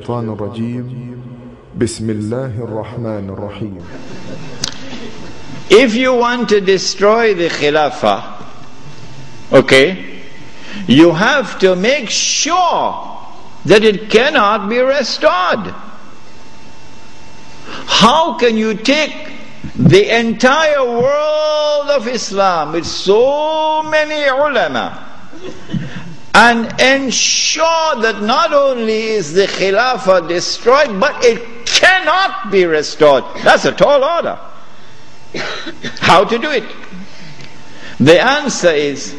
الشيطان الرجيم بسم الله الرحمن الرحيم. If you want to destroy the Khilafah, okay, you have to make sure that it cannot be restored. How can you take the entire world of Islam with so many ulama and ensure that not only is the Khilafah destroyed, but it cannot be restored? That's a tall order. How to do it? The answer is,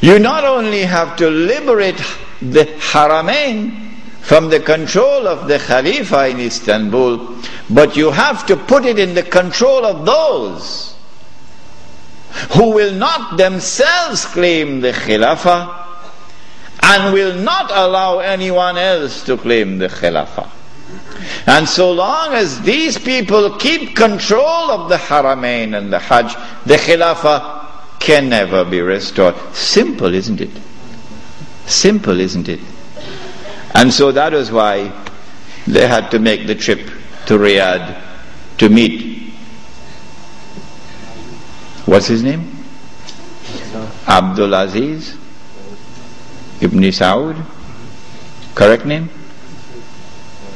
you not only have to liberate the Haramain from the control of the Khalifa in Istanbul, but you have to put it in the control of those who will not themselves claim the Khilafah and will not allow anyone else to claim the Khilafah. And so long as these people keep control of the Haramain and the Hajj, the Khilafah can never be restored. Simple, isn't it? Simple, isn't it? And so that is why they had to make the trip to Riyadh to meet, what's his name? Abdul Aziz Ibn Saud. Correct name?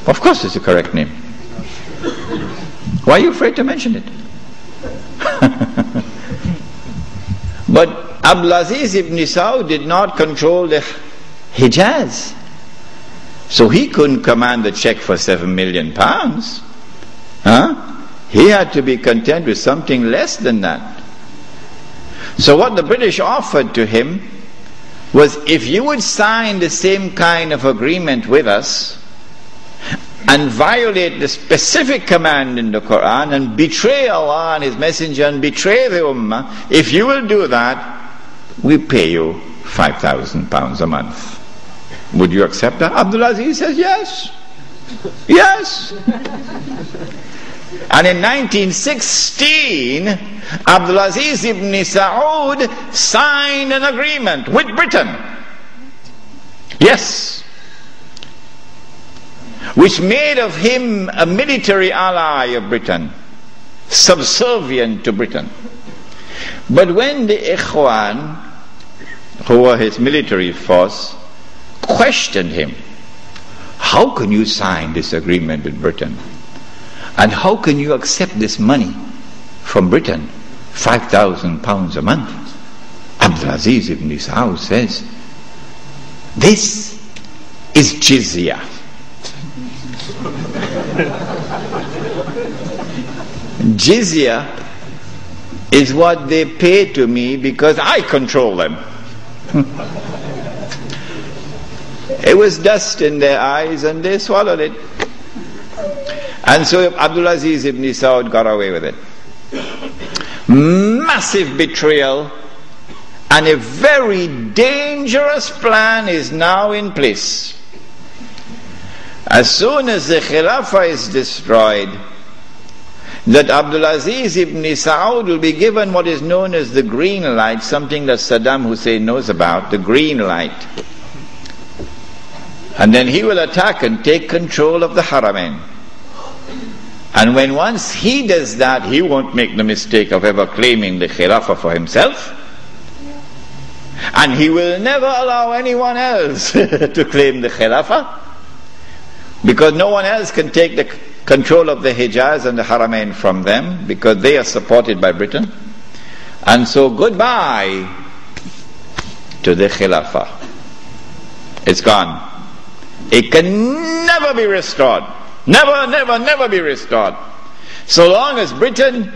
Of course it's the correct name. Why are you afraid to mention it? But Abdul Aziz Ibn Saud did not control the Hijaz, so he couldn't command the check for £7 million. He had to be content with something less than that. So what the British offered to him was, if you would sign the same kind of agreement with us and violate the specific command in the Quran and betray Allah and His Messenger and betray the Ummah, if you will do that, we pay you £5,000 a month. Would you accept that? Abdul Aziz says yes. Yes. And in 1916, Abdul Aziz ibn Saud signed an agreement with Britain. Yes. Which made of him a military ally of Britain, subservient to Britain. But when the Ikhwan, who were his military force, questioned him, how can you sign this agreement with Britain? And how can you accept this money from Britain, £5,000 a month? Abdul Aziz ibn Saud says, this is jizya. Jizya is what they pay to me because I control them. It was dust in their eyes and they swallowed it. And so Abdul Aziz ibn Saud got away with it. Massive betrayal, and a very dangerous plan is now in place. As soon as the Khilafah is destroyed, that Abdul Aziz ibn Saud will be given what is known as the green light, something that Saddam Hussein knows about, the green light. And then he will attack and take control of the Haramain. And when once he does that, he won't make the mistake of ever claiming the Khilafah for himself. And he will never allow anyone else to claim the Khilafah, because no one else can take the control of the Hijaz and the Haramain from them, because they are supported by Britain. And so goodbye to the Khilafah. It's gone. It can never be restored. Never, never, never be restored. So long as Britain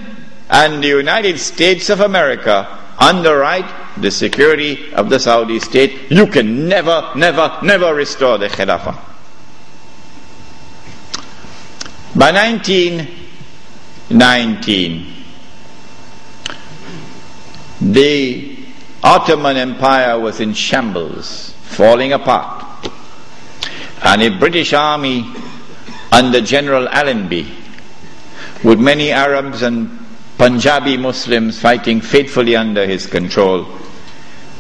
and the United States of America underwrite the security of the Saudi state, you can never, never, never restore the Khilafah. By 1919, the Ottoman Empire was in shambles, falling apart. And a British army under General Allenby, with many Arabs and Punjabi Muslims fighting faithfully under his control,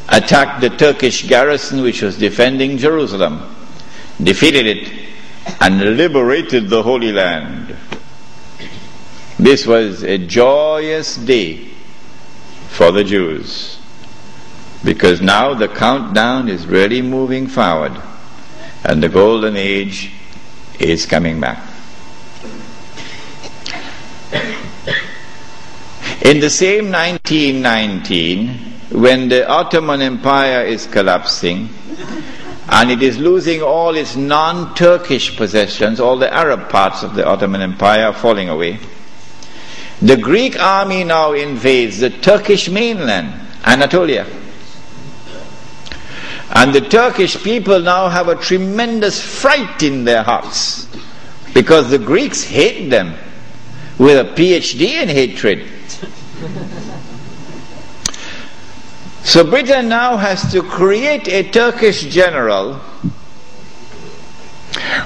attacked the Turkish garrison which was defending Jerusalem. defeated it, and liberated the Holy Land. This was a joyous day for the Jews, because now the countdown is really moving forward, and the golden age is coming back. In the same 1919, when the Ottoman Empire is collapsing and it is losing all its non-Turkish possessions, all the Arab parts of the Ottoman Empire are falling away, the Greek army now invades the Turkish mainland, Anatolia. And the Turkish people now have a tremendous fright in their hearts, because the Greeks hate them with a PhD in hatred. So Britain now has to create a Turkish general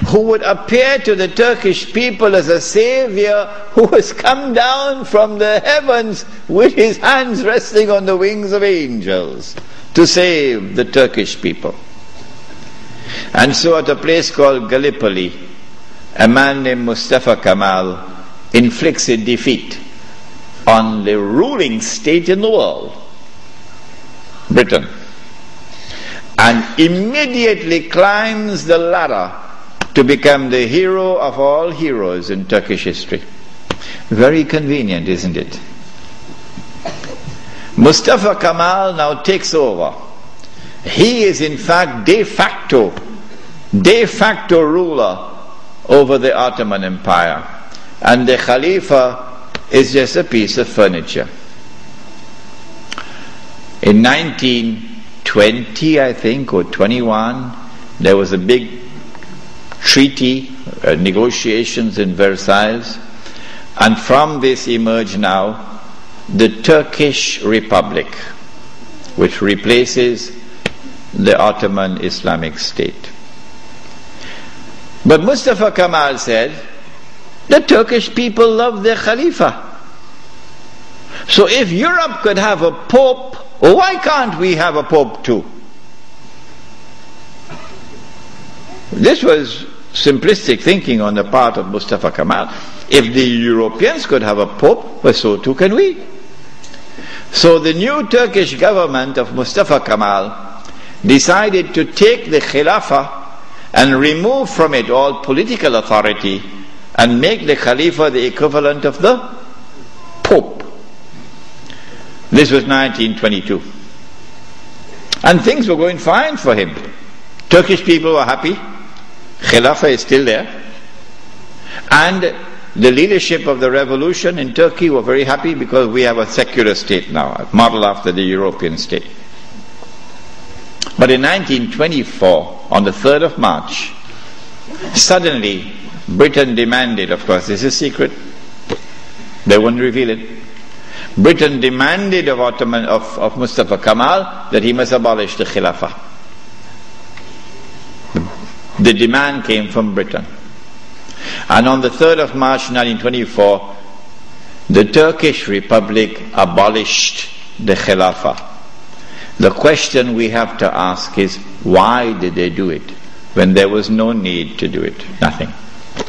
who would appear to the Turkish people as a savior who has come down from the heavens with his hands resting on the wings of angels to save the Turkish people. And so at a place called Gallipoli, a man named Mustafa Kemal inflicts a defeat on the ruling state in the world, Britain, and immediately climbs the ladder to become the hero of all heroes in Turkish history. Very convenient, isn't it? Mustafa Kemal now takes over. He is in fact de facto ruler over the Ottoman Empire, and the Khalifa is just a piece of furniture. In 1920, I think, or 21, there was a big treaty, negotiations in Versailles, and from this emerged now the Turkish Republic, which replaces the Ottoman Islamic State. But Mustafa Kemal said, the Turkish people love their Khalifa. So if Europe could have a pope, why can't we have a pope too? This was simplistic thinking on the part of Mustafa Kemal. If the Europeans could have a pope, well, so too can we. So the new Turkish government of Mustafa Kemal decided to take the Khilafah and remove from it all political authority and make the Khalifa the equivalent of the Pope. This was 1922. And things were going fine for him. Turkish people were happy. Khilafah is still there. And the leadership of the revolution in Turkey were very happy because we have a secular state now, modeled after the European state. But in 1924, on the 3rd of March, suddenly Britain demanded, of course this is secret, they wouldn't reveal it, Britain demanded of Mustafa Kemal that he must abolish the Khilafah. The demand came from Britain. And on the 3rd of March 1924, the Turkish Republic abolished the Khilafah. The question we have to ask is, why did they do it when there was no need to do it? Nothing.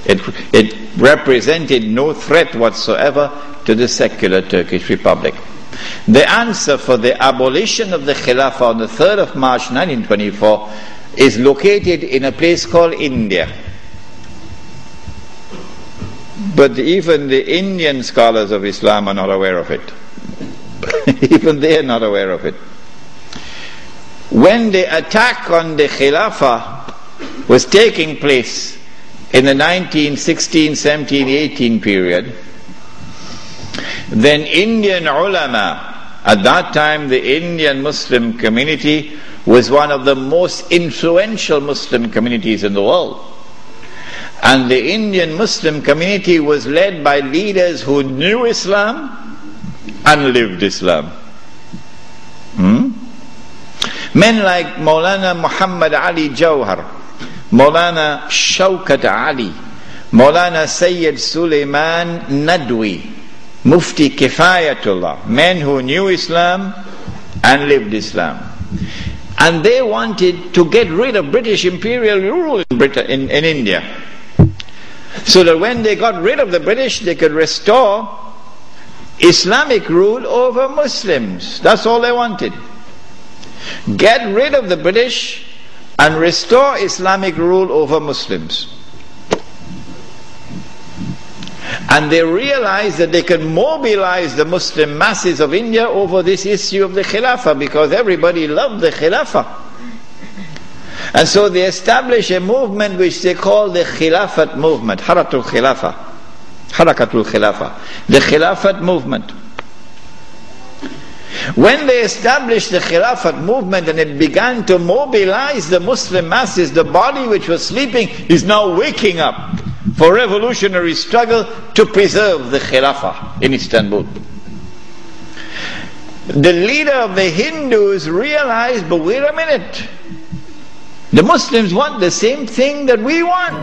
It represented no threat whatsoever to the secular Turkish Republic. The answer for the abolition of the Khilafah on the 3rd of March 1924 is located in a place called India. But even the Indian scholars of Islam are not aware of it. Even they are not aware of it. When the attack on the Khilafah was taking place in the 1916, 17, 18 period, then Indian ulama, at that time the Indian Muslim community was one of the most influential Muslim communities in the world. And the Indian Muslim community was led by leaders who knew Islam and lived Islam. Men like Maulana Muhammad Ali Jawhar, Maulana Shaukat Ali, Maulana Sayyid Sulaiman Nadwi, Mufti Kifayatullah, men who knew Islam and lived Islam. And they wanted to get rid of British imperial rule in India. So that when they got rid of the British, they could restore Islamic rule over Muslims. That's all they wanted. Get rid of the British and restore Islamic rule over Muslims. And they realized that they can mobilize the Muslim masses of India over this issue of the Khilafah, because everybody loved the Khilafah. And so they established a movement which they call the Khilafat movement, Harakatul Khilafah, the Khilafat movement. When they established the Khilafat movement and it began to mobilize the Muslim masses, the body which was sleeping is now waking up for revolutionary struggle to preserve the Khilafah in Istanbul. The leader of the Hindus realized, but wait a minute, the Muslims want the same thing that we want.